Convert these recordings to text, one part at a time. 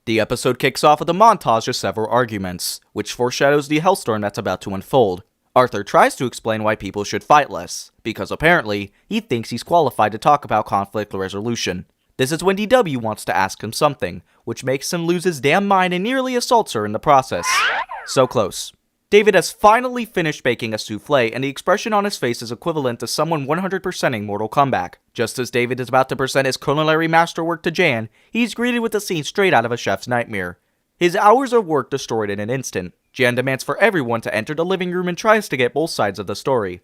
The episode kicks off with a montage of several arguments, which foreshadows the hellstorm that's about to unfold. Arthur tries to explain why people should fight less, because apparently, he thinks he's qualified to talk about conflict resolution. This is when DW wants to ask him something, which makes him lose his damn mind and nearly assaults her in the process. So close. David has finally finished baking a souffle, and the expression on his face is equivalent to someone 100%ing Mortal Kombat. Just as David is about to present his culinary masterwork to Jan, he's greeted with a scene straight out of a chef's nightmare. His hours of work destroyed in an instant. Jan demands for everyone to enter the living room and tries to get both sides of the story.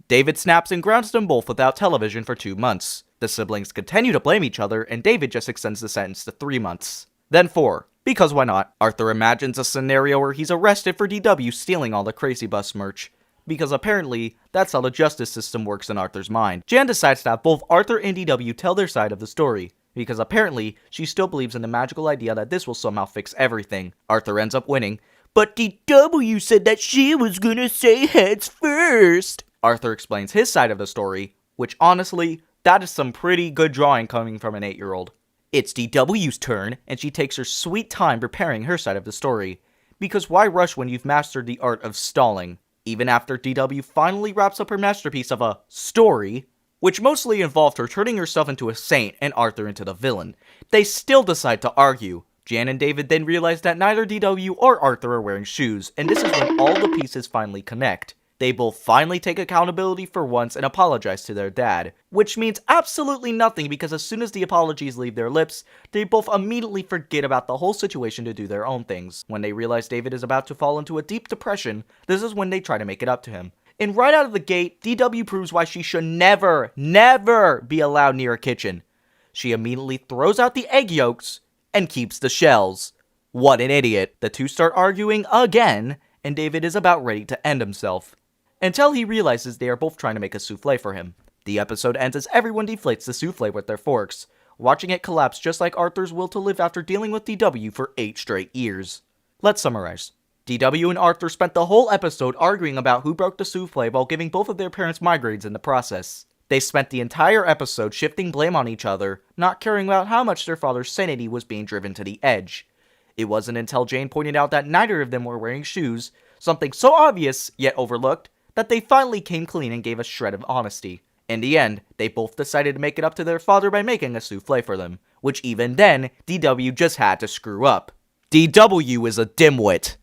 David snaps and grounds them both without television for 2 months. The siblings continue to blame each other, and David just extends the sentence to 3 months. Then 4. Because why not? Arthur imagines a scenario where he's arrested for DW stealing all the Crazy Bus merch. Because apparently, that's how the justice system works in Arthur's mind. Jan decides to have both Arthur and DW tell their side of the story. Because apparently, she still believes in the magical idea that this will somehow fix everything. Arthur ends up winning. But DW said that she was gonna say heads first. Arthur explains his side of the story, which honestly, that is some pretty good drawing coming from an 8-year-old. It's DW's turn, and she takes her sweet time preparing her side of the story. Because why rush when you've mastered the art of stalling? Even after DW finally wraps up her masterpiece of a story, which mostly involved her turning herself into a saint and Arthur into the villain, they still decide to argue. Jan and David then realize that neither DW or Arthur are wearing shoes, and this is when all the pieces finally connect. They both finally take accountability for once and apologize to their dad, which means absolutely nothing because as soon as the apologies leave their lips, they both immediately forget about the whole situation to do their own things. When they realize David is about to fall into a deep depression, this is when they try to make it up to him. And right out of the gate, DW proves why she should never be allowed near a kitchen. She immediately throws out the egg yolks and keeps the shells. What an idiot. The two start arguing again, and David is about ready to end himself. Until he realizes they are both trying to make a souffle for him. The episode ends as everyone deflates the souffle with their forks, watching it collapse just like Arthur's will to live after dealing with DW for 8 straight years. Let's summarize. DW and Arthur spent the whole episode arguing about who broke the souffle while giving both of their parents migraines in the process. They spent the entire episode shifting blame on each other, not caring about how much their father's sanity was being driven to the edge. It wasn't until Jane pointed out that neither of them were wearing shoes, something so obvious yet overlooked, that they finally came clean and gave a shred of honesty. In the end, they both decided to make it up to their father by making a souffle for them, which even then, DW just had to screw up. DW is a dimwit.